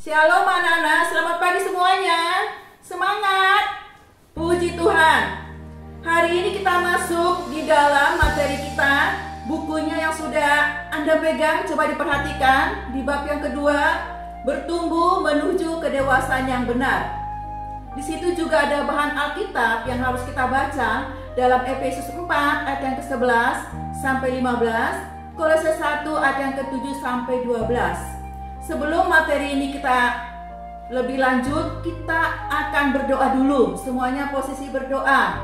Shalom anak-anak, selamat pagi semuanya. Semangat. Puji Tuhan. Hari ini kita masuk di dalam materi kita. Bukunya yang sudah Anda pegang, coba diperhatikan. Di bab yang kedua, bertumbuh menuju kedewasaan yang benar. Di situ juga ada bahan Alkitab yang harus kita baca dalam Efesus 4 ayat yang ke-11 sampai 15, Kolose 1 ayat yang ke-7 sampai 12. Sebelum materi ini kita lebih lanjut, kita akan berdoa dulu. Semuanya posisi berdoa.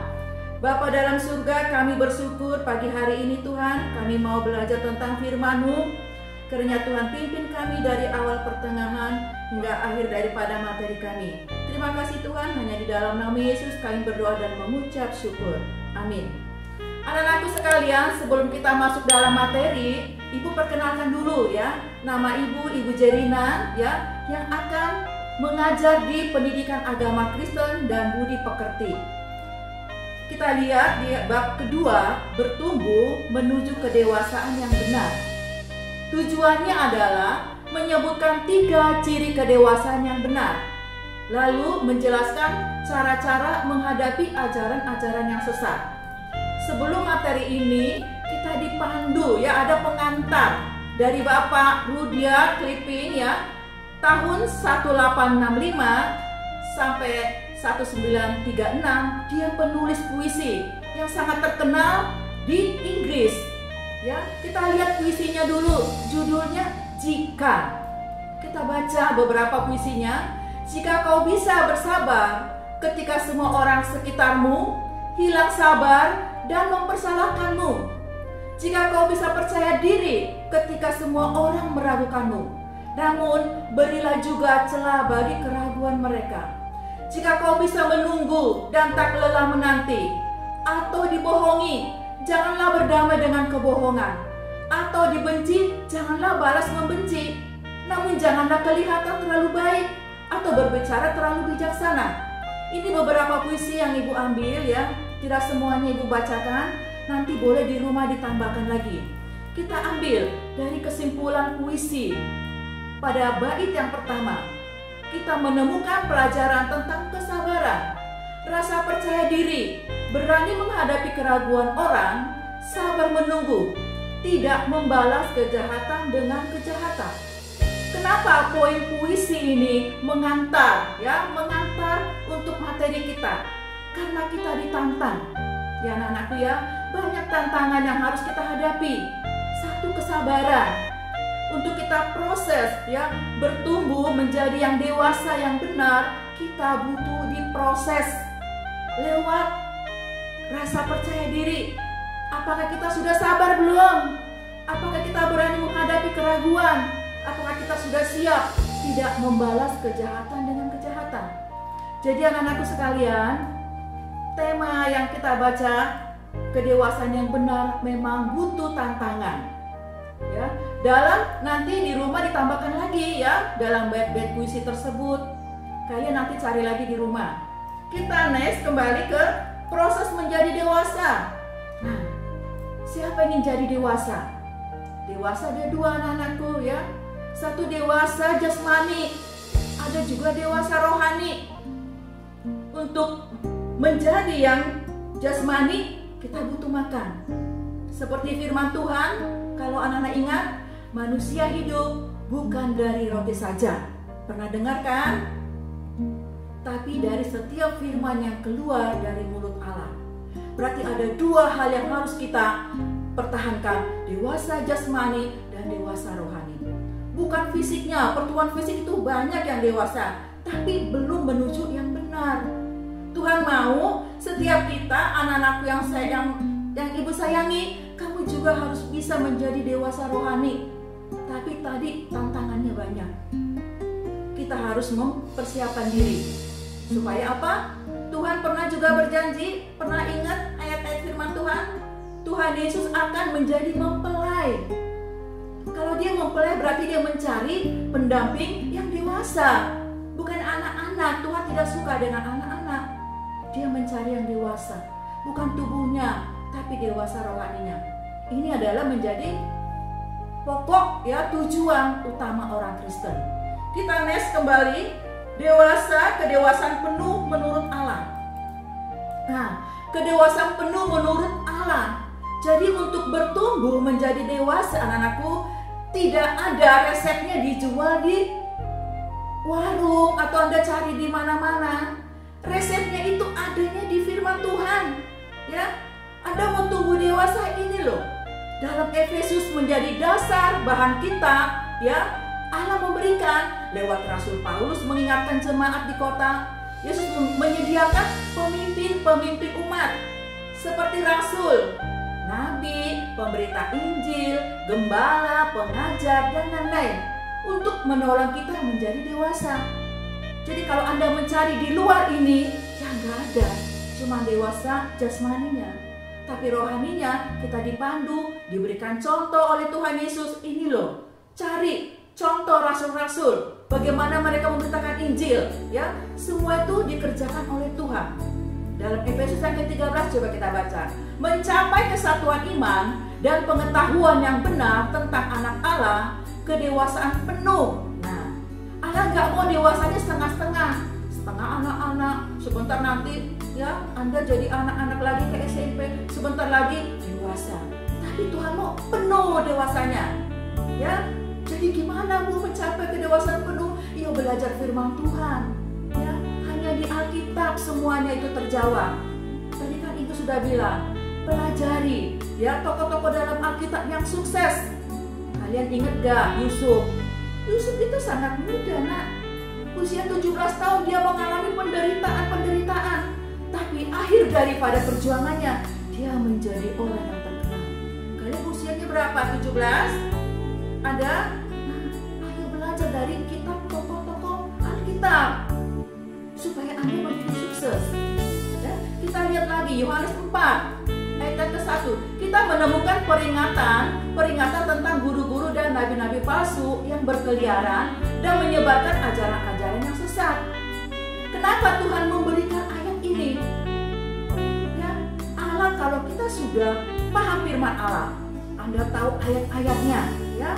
Bapa dalam surga, kami bersyukur pagi hari ini Tuhan, kami mau belajar tentang firman-Mu. Kiranya Tuhan pimpin kami dari awal pertengahan hingga akhir daripada materi kami. Terima kasih Tuhan, hanya di dalam nama Yesus kami berdoa dan mengucap syukur. Amin. Anak-anakku sekalian, sebelum kita masuk dalam materi, Ibu perkenalkan dulu ya, nama Ibu Jerina ya, yang akan mengajar di pendidikan agama Kristen dan budi pekerti. Kita lihat di bab kedua, bertumbuh menuju kedewasaan yang benar. Tujuannya adalah menyebutkan 3 ciri kedewasaan yang benar, lalu menjelaskan cara-cara menghadapi ajaran-ajaran yang sesat. Sebelum materi ini, kita dipandu ya, ada pengantar dari Bapak Rudyard Kipling ya, tahun 1865 sampai 1936. Dia penulis puisi yang sangat terkenal di Inggris ya. Kita lihat puisinya dulu, judulnya Jika. Kita baca beberapa puisinya. Jika kau bisa bersabar ketika semua orang sekitarmu hilang sabar dan mempersalahkanmu, jika kau bisa percaya diri ketika semua orang meragukanmu, namun berilah juga celah bagi keraguan mereka. Jika kau bisa menunggu dan tak lelah menanti, atau dibohongi, janganlah berdamai dengan kebohongan, atau dibenci, janganlah balas membenci, namun janganlah kelihatan terlalu baik atau berbicara terlalu bijaksana. Ini beberapa puisi yang Ibu ambil ya, tidak semuanya Ibu bacakan, nanti boleh di rumah ditambahkan lagi. Kita ambil dari kesimpulan puisi. Pada bait yang pertama, kita menemukan pelajaran tentang kesabaran, rasa percaya diri, berani menghadapi keraguan orang, sabar menunggu, tidak membalas kejahatan dengan kejahatan. Kenapa poin puisi ini mengantar ya, mengantar untuk materi kita? Karena kita ditantang. Ya anak-anakku ya, banyak tantangan yang harus kita hadapi. Satu, kesabaran. Untuk kita proses ya, bertumbuh menjadi yang dewasa yang benar, kita butuh diproses lewat rasa percaya diri. Apakah kita sudah sabar belum? Apakah kita berani menghadapi keraguan? Apakah kita sudah siap tidak membalas kejahatan dengan kejahatan? Jadi anak-anakku sekalian, tema yang kita baca, kedewasaan yang benar, memang butuh tantangan. Ya, dalam nanti di rumah ditambahkan lagi ya, dalam bait-bait puisi tersebut. Kalian nanti cari lagi di rumah. Kita next kembali ke proses menjadi dewasa. Nah, siapa ingin jadi dewasa? Dewasa ada 2 anak-anakku ya. Satu dewasa jasmani, ada juga dewasa rohani. Untuk menjadi yang jasmani, kita butuh makan. Seperti firman Tuhan, kalau anak-anak ingat, manusia hidup bukan dari roti saja. Pernah dengar kan? Tapi dari setiap firman yang keluar dari mulut Allah. Berarti ada 2 hal yang harus kita pertahankan, dewasa jasmani dan dewasa rohani. Bukan fisiknya, pertumbuhan fisik itu banyak yang dewasa, tapi belum menuju yang benar. Tuhan mau setiap kita, anak-anakku yang Ibu sayangi, kamu juga harus bisa menjadi dewasa rohani. Tapi tadi tantangannya banyak. Kita harus mempersiapkan diri. Supaya apa? Tuhan pernah juga berjanji, pernah ingat ayat-ayat firman Tuhan? Tuhan Yesus akan menjadi mempelai. Kalau dia mempelai berarti dia mencari pendamping yang dewasa. Bukan anak-anak, Tuhan tidak suka dengan anak-anak. Dia mencari yang dewasa, bukan tubuhnya, tapi dewasa rohaninya. Ini adalah menjadi pokok ya, tujuan utama orang Kristen. Kita next kembali, dewasa, kedewasaan penuh menurut Allah. Nah, kedewasaan penuh menurut Allah. Jadi untuk bertumbuh menjadi dewasa, anak-anakku, tidak ada resepnya dijual di warung atau Anda cari di mana-mana. Resepnya itu adanya di firman Tuhan. Ya, Anda mau tumbuh dewasa ini loh. Dalam Efesus menjadi dasar bahan kita, ya. Allah memberikan lewat Rasul Paulus mengingatkan jemaat di kota. Yesus menyediakan pemimpin-pemimpin umat seperti rasul, nabi, pemberita Injil, gembala, pengajar, dan lain-lain untuk menolong kita menjadi dewasa. Jadi kalau Anda mencari di luar ini, ya nggak ada, cuma dewasa jasmaninya. Tapi rohaninya kita dipandu, diberikan contoh oleh Tuhan Yesus. Ini loh, cari contoh rasul-rasul, bagaimana mereka memberitakan Injil, ya. Semua itu dikerjakan oleh Tuhan. Dalam Efesus yang ke-13 coba kita baca. Mencapai kesatuan iman dan pengetahuan yang benar tentang anak Allah, kedewasaan penuh. Nah, Allah nggak mau dewasanya setengah-setengah, setengah anak-anak, sebentar nanti ya Anda jadi anak-anak lagi ke SMP, sebentar lagi dewasa. Tapi Tuhan mau penuh dewasanya, ya. Jadi gimana Bu mencapai kedewasaan penuh? Ya belajar firman Tuhan, ya. Hanya di Alkitab semuanya itu terjawab. Tadi kan Ibu sudah bilang, pelajari ya tokoh-tokoh dalam Alkitab yang sukses. Kalian ingat gak Yusuf? Yusuf itu sangat muda, nak. Usia 17 tahun dia mengalami penderitaan. Tapi akhir daripada perjuangannya, dia menjadi orang yang terkenal. Kalian usianya berapa? 17? Ada? Nah, ayo belajar dari kitab tokoh-tokoh Alkitab supaya Anda menjadi sukses. Ya, kita lihat lagi Yohanes 4 ayat ke-1. Kita menemukan peringatan tentang guru-guru dan nabi-nabi palsu yang berkeliaran dan menyebarkan ajaran-ajaran yang sesat. Kenapa Tuhan memberikan ayat ini? Ya, Allah, kalau kita sudah paham firman Allah, Anda tahu ayat-ayatnya, ya,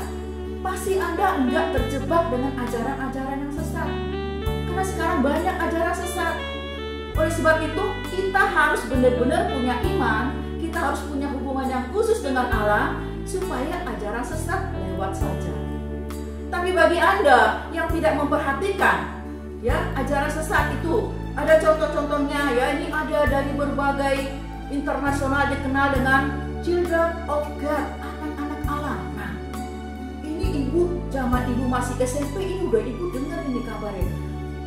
pasti Anda enggak terjebak dengan ajaran-ajaran yang sesat. Karena sekarang banyak ajaran sesat. Oleh sebab itu, kita harus benar-benar punya iman, kita harus punya hubungan yang khusus dengan Allah, supaya ajaran sesat lewat saja. Tapi bagi Anda yang tidak memperhatikan, ya, ajaran sesat itu, ada contoh-contohnya, ya, ini ada dari berbagai internasional dikenal dengan Children of God, anak-anak Allah. Nah, ini Ibu, zaman Ibu masih SMP, ini udah Ibu dengar ini kabarnya.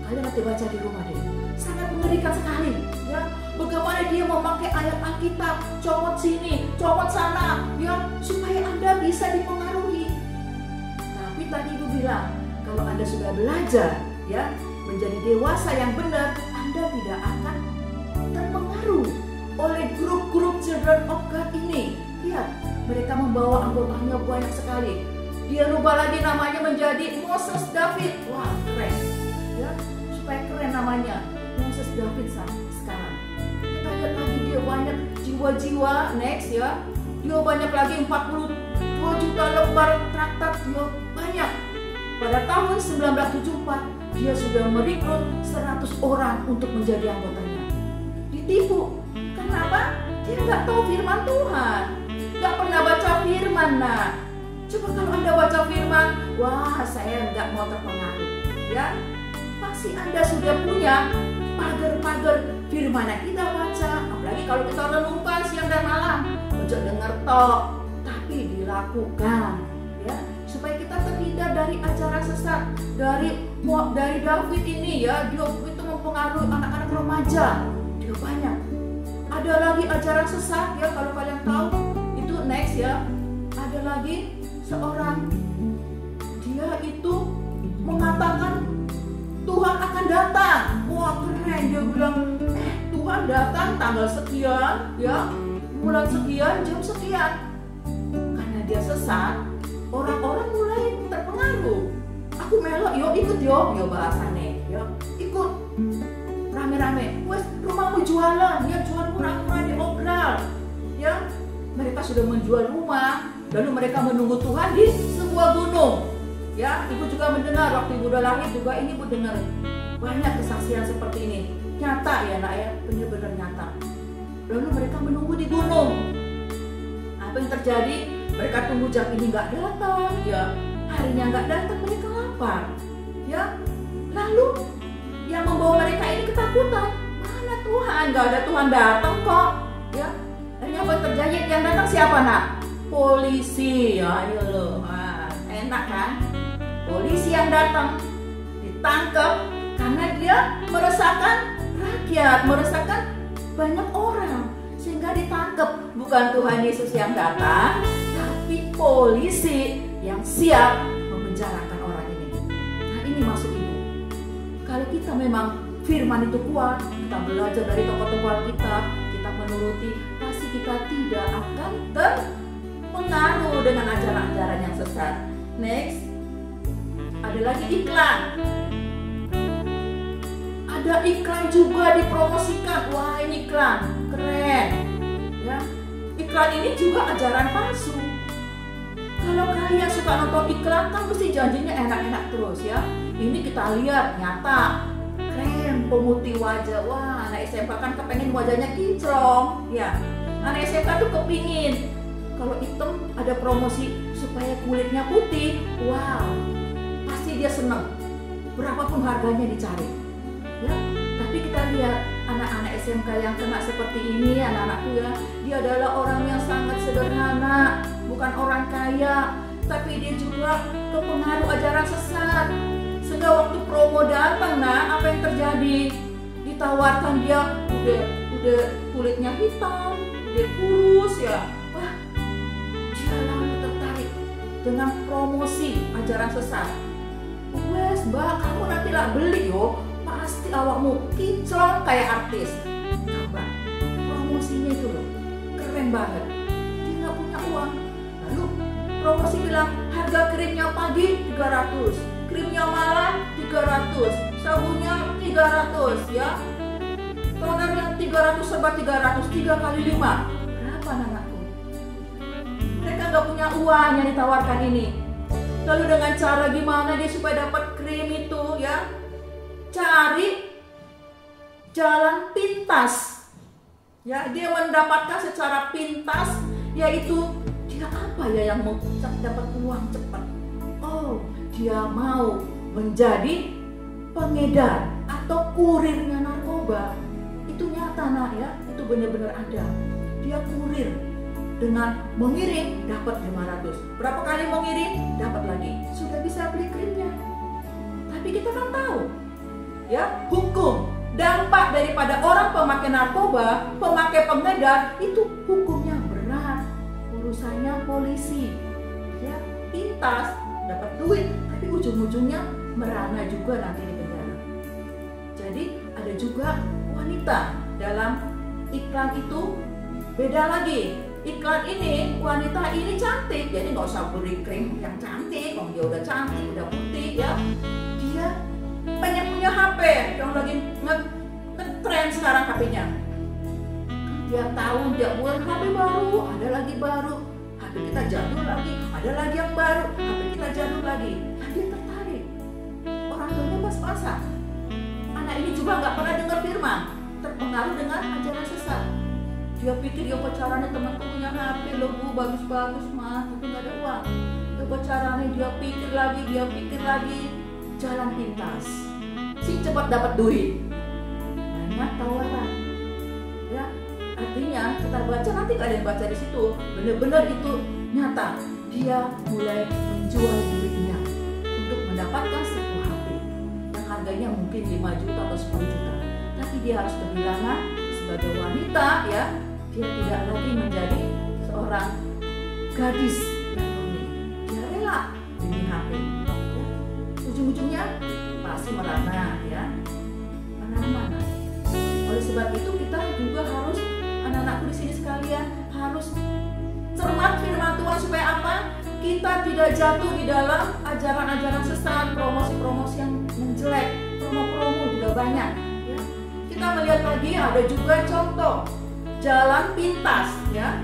Kalian nanti baca di rumah deh. Sangat mengerikan sekali, ya. Bagaimana dia memakai ayat Alkitab, comot sini, comot sana, ya, supaya Anda bisa dipengaruhi. Tapi tadi Ibu bilang, kalau Anda sudah belajar, ya, menjadi dewasa yang benar, Anda tidak akan terpengaruh oleh grup-grup Children of God ini. Lihat, mereka membawa anggotanya banyak sekali. Dia rubah lagi namanya menjadi Moses David. Wah, keren, ya, supaya keren namanya Moses David sekarang. Kita lihat lagi dia banyak jiwa-jiwa, next ya. Dia banyak lagi 42 juta lembar traktat, dia banyak. Pada tahun 1974 dia sudah merekrut 100 orang untuk menjadi anggotanya. Ditipu. Kenapa? Dia nggak tahu firman Tuhan, nggak pernah baca firman. Nah, coba kalau Anda baca firman, wah, saya nggak mau terpengaruh, ya. Pasti Anda sudah punya pagar-pagar firman yang kita baca, apalagi kalau kita renungkan siang dan malam, ojo dengar tok, tapi dilakukan, ya, supaya kita terhindar dari ajaran sesat. Dari David ini, ya, dia itu mempengaruhi anak-anak remaja, dia banyak. Ada lagi ajaran sesat, ya, kalau kalian tahu itu next, ya. Ada lagi seorang, dia itu mengatakan Tuhan akan datang. Wah, keren, dia bilang Tuhan datang tanggal sekian, ya, bulan sekian, jam sekian. Karena dia sesat, orang-orang mulai terpengaruh. Aku melok, yo ikut yo bahasane, yo ikut rame-rame. Wes rumahmu jualan, ya, jual murah-murah di obral, ya. Mereka sudah menjual rumah, lalu mereka menunggu Tuhan di sebuah gunung. Ya, ibu juga mendengar waktu ibu udah lahir juga ini ibu dengar banyak kesaksian seperti ini. Nyata ya nak ya, benar-benar nyata. Lalu mereka menunggu di gunung. Apa yang terjadi? Mereka tunggu jam ini nggak datang, ya harinya nggak datang, mereka lapar. Ya, lalu yang membawa mereka ini ketakutan. Mana Tuhan? Nggak ada Tuhan datang kok. Ya, akhirnya apa yang terjadi? Yang datang siapa nak? Polisi. Ayo loh, enak kan? Polisi yang datang ditangkap karena dia meresahkan rakyat, meresahkan banyak orang, sehingga ditangkap. Bukan Tuhan Yesus yang datang, tapi polisi yang siap memenjarakan orang ini. Nah, ini maksud ibu. Kalau kita memang firman itu kuat, kita belajar dari tokoh-tokoh kita menuruti, pasti kita tidak akan terpengaruh dengan ajaran-ajaran yang sesat. Next, ada lagi iklan. Ada iklan juga dipromosikan. Wah, ini iklan keren. Ya, iklan ini juga ajaran palsu. Kalau kalian suka nonton iklan kan mesti janjinya enak-enak terus ya. Ini kita lihat nyata keren, pemutih wajah. Wah, anak SMK kan kepengen wajahnya kinclong. Ya, anak SMK tuh kepingin kalau hitam ada promosi supaya kulitnya putih. Wow, pasti dia seneng. Berapapun harganya dicari. Ya, tapi kita lihat anak-anak SMK yang kena seperti ini, anak-anakku ya, dia adalah orang yang sangat sederhana, bukan orang kaya, tapi dia juga kepengaruh ajaran sesat. Sehingga waktu promo datang, nah apa yang terjadi? Ditawarkan dia udah kulitnya hitam, udah kurus ya. Wah, dia lalu tertarik dengan promosi ajaran sesat. Wes, Mbak, kamu nanti lah beli yo. Pasti awakmu kinclong kayak artis. Coba promosinya itu loh, keren banget. Dia nggak punya uang. Lalu promosi bilang harga krimnya pagi 300, krimnya malam 300, sabunnya 300 ya. Tonernya 300 serba 300, 3 kali 5. Berapa anakku? Mereka nggak punya uang yang ditawarkan ini. Lalu dengan cara gimana dia supaya dapat krim itu ya? Cari jalan pintas. Ya, dia mendapatkan secara pintas, yaitu dia apa ya yang mau dapat uang cepat. Oh, dia mau menjadi pengedar atau kurirnya narkoba. Itu nyata nak ya, itu benar-benar ada. Dia kurir dengan mengirim dapat 500. Berapa kali mengirim dapat lagi. Sudah bisa beli krimnya. Tapi kita kan tahu ya, hukum dampak daripada orang pemakai narkoba, pemakai pengedar itu hukumnya berat. Urusannya polisi. Ya, pintas, dapat duit, tapi ujung-ujungnya merana juga nanti di penjara. Jadi ada juga wanita dalam iklan itu beda lagi. Iklan ini wanita ini cantik, jadi nggak usah beli krim yang cantik, kalau dia udah cantik, udah putih ya. Dia pengen punya HP yang lagi nge-trend sekarang HP-nya. Tiap tahun, tiap bulan HP baru, ada lagi baru. HP kita jadul lagi, ada lagi yang baru. HP kita jadul lagi. Nah, dia tertarik. Orang tuanya pas-pasan. Anak ini juga nggak pernah dengar firman, terpengaruh dengan ajaran sesat. Dia pikir ya caranya temanku punya HP loh bu, bagus-bagus mah, tapi nggak ada uang. Ya caranya dia pikir lagi. Jalan pintas, si cepat dapat duit, banyak tawaran. Ya, artinya kita baca nanti gak ada yang baca di situ. Benar-benar itu nyata. Dia mulai menjual dirinya untuk mendapatkan satu HP yang harganya mungkin 5 juta atau 10 juta. Tapi dia harus kehilangan sebagai wanita ya. Dia tidak lagi menjadi seorang gadis yang unik. Dia rela beli HP. Ujung-ujungnya pasti merana ya, mana-mana. Oleh sebab itu kita juga harus, anak-anakku di sini sekalian, harus cermat firman Tuhan supaya apa? Kita tidak jatuh di dalam ajaran-ajaran sesat, promosi-promosi yang menjelek, promo-promo juga banyak. Ya. Kita melihat lagi ada juga contoh jalan pintas ya.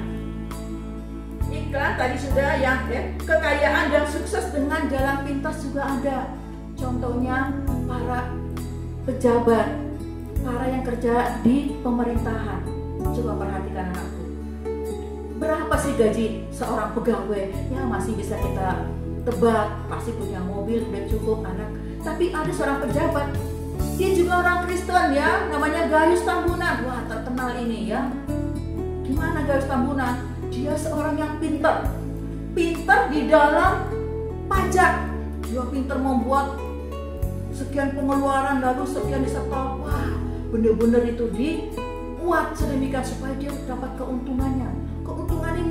perhatikan tadi sudah yang kekayaan dan sukses dengan jalan pintas juga ada. Contohnya para pejabat, para yang kerja di pemerintahan. Coba perhatikan anakku. Berapa sih gaji seorang pegawai? Ya masih bisa kita tebak, pasti punya mobil, udah cukup anak. Tapi ada seorang pejabat, dia juga orang Kristen ya, namanya Gayus Tambunan. Wah, terkenal ini ya. Gimana Gayus Tambunan? Dia seorang yang pintar di dalam pajak. Dia pintar membuat sekian pengeluaran lalu sekian disetor. Wah, bener-bener itu dibuat sedemikian supaya dia dapat keuntungannya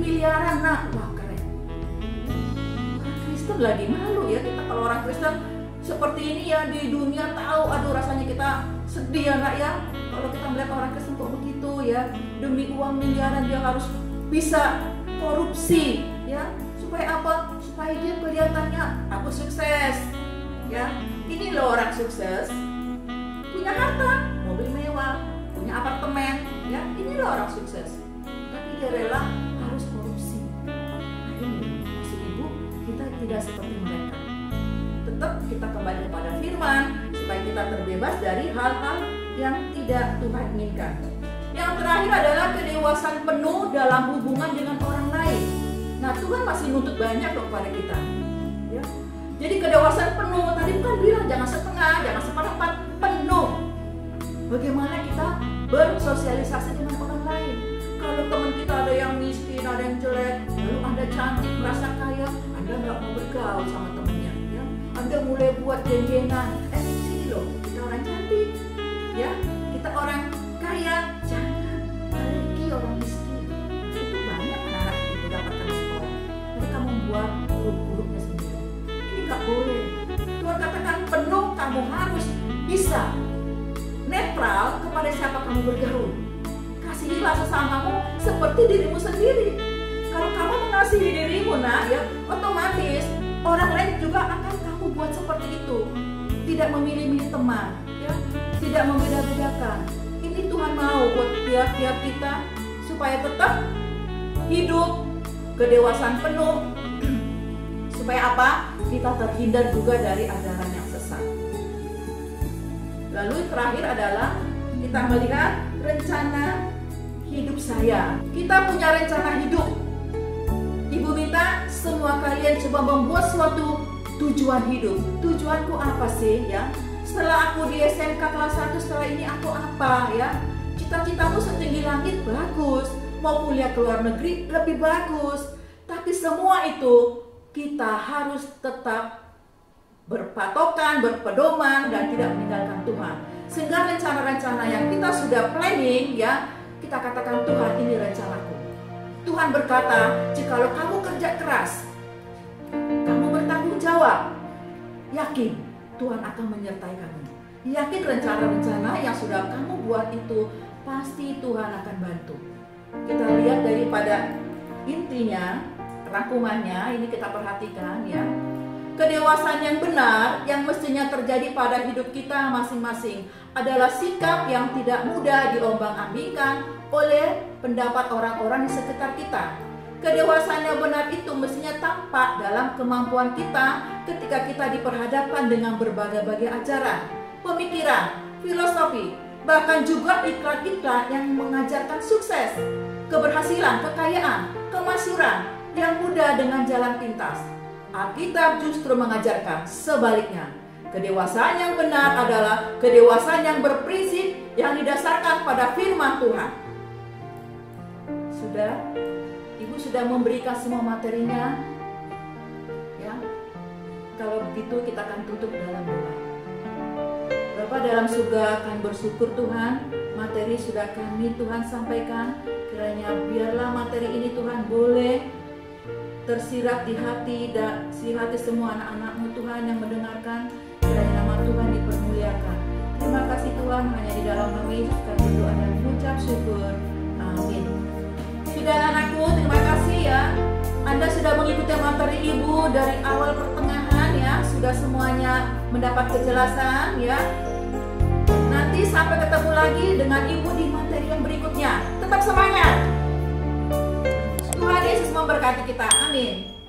miliaran. Nah, wah keren. Orang Kristen lagi malu ya kita kalau orang Kristen seperti ini ya di dunia tahu. Aduh, rasanya kita sedih ya nak ya kalau kita melihat orang Kristen kok begitu ya, demi uang miliaran dia harus bisa korupsi ya, supaya apa? Supaya dia kelihatannya aku sukses ya. Ini loh orang sukses, punya harta, mobil mewah, punya apartemen ya. Ini loh orang sukses, tapi dia rela harus korupsi. Nah ini maksud ibu, kita tidak seperti mereka. Tetap kita kembali kepada firman supaya kita terbebas dari hal-hal yang tidak Tuhan inginkan. Yang terakhir adalah kedewasaan penuh dalam hubungan dengan orang lain. Nah Tuhan masih nuntut banyak loh kepada kita ya. Jadi kedewasaan penuh, tadi bukan bilang jangan setengah, jangan seperempat, penuh. Bagaimana kita bersosialisasi dengan orang lain. Kalau teman kita ada yang miskin, ada yang jelek, lalu Anda cantik, merasa kaya, Anda nggak mau bergaul sama temennya ya. Anda mulai buat janjian, sini loh, kita orang cantik ya, kita orang kaya, jangan lagi orang miskin. Itu banyak anak-anak itu dapatkan sekolah, mereka membuat grup-grupnya sendiri. Ini nggak boleh. Tuhan katakan penuh, kamu harus bisa netral kepada siapa kamu bergaul. Kasihilah sesamamu seperti dirimu sendiri. Kalau kamu mengasihi dirimu nak ya, otomatis orang lain juga akan kamu buat seperti itu. Tidak memilih-milih teman ya, tidak membeda-bedakan. Ini Tuhan mau buat tiap-tiap kita supaya tetap hidup kedewasaan penuh. Supaya apa? Kita terhindar juga dari ajaran yang sesat. Lalu terakhir adalah kita melihat rencana hidup saya. Kita punya rencana hidup. Ibu minta semua kalian coba membuat suatu tujuan hidup. Tujuanku apa sih ya? Setelah aku di SMK kelas 1, setelah ini aku apa ya? Cita-citamu setinggi langit, bagus. Mau kuliah ke luar negeri, lebih bagus. Tapi semua itu kita harus tetap berpatokan, berpedoman, dan tidak meninggalkan Tuhan. Sehingga rencana-rencana yang kita sudah planning ya, kita katakan Tuhan ini rencanaku. Tuhan berkata, jikalau kamu kerja keras, kamu bertanggung jawab, yakin Tuhan akan menyertai kamu. Yakin rencana-rencana yang sudah kamu buat itu pasti Tuhan akan bantu. Kita lihat daripada intinya, rangkumannya ini kita perhatikan ya. Kedewasaan yang benar yang mestinya terjadi pada hidup kita masing-masing adalah sikap yang tidak mudah diombang-ambingkan oleh pendapat orang-orang di sekitar kita. Kedewasaan yang benar itu mestinya tampak dalam kemampuan kita ketika kita diperhadapkan dengan berbagai-bagai ajaran, pemikiran, filosofi, bahkan juga iklan-iklan yang mengajarkan sukses, keberhasilan, kekayaan, kemasyhuran yang mudah dengan jalan pintas. Alkitab justru mengajarkan sebaliknya. Kedewasaan yang benar adalah kedewasaan yang berprinsip yang didasarkan pada firman Tuhan. Sudah? Ibu sudah memberikan semua materinya? Ya. Kalau begitu kita akan tutup dalam doa. Bapa dalam surga, kami bersyukur Tuhan, materi sudah kami Tuhan sampaikan. Kiranya biarlah materi ini Tuhan boleh tersirat di hati dan si hati semua anak-anak-Mu Tuhan yang mendengarkan. Kiranya nama Tuhan dipermuliakan. Terima kasih Tuhan, hanya di dalam nama Yesus kami berdoa dan mengucap syukur. Amin. Sudah anakku, terima kasih ya. Anda sudah mengikuti materi Ibu dari awal pertengahan ya. Sudah semuanya mendapat kejelasan ya. Nanti sampai ketemu lagi dengan Ibu di materi yang berikutnya. Tetap semangat. Tuhan Yesus memberkati kita. Amin.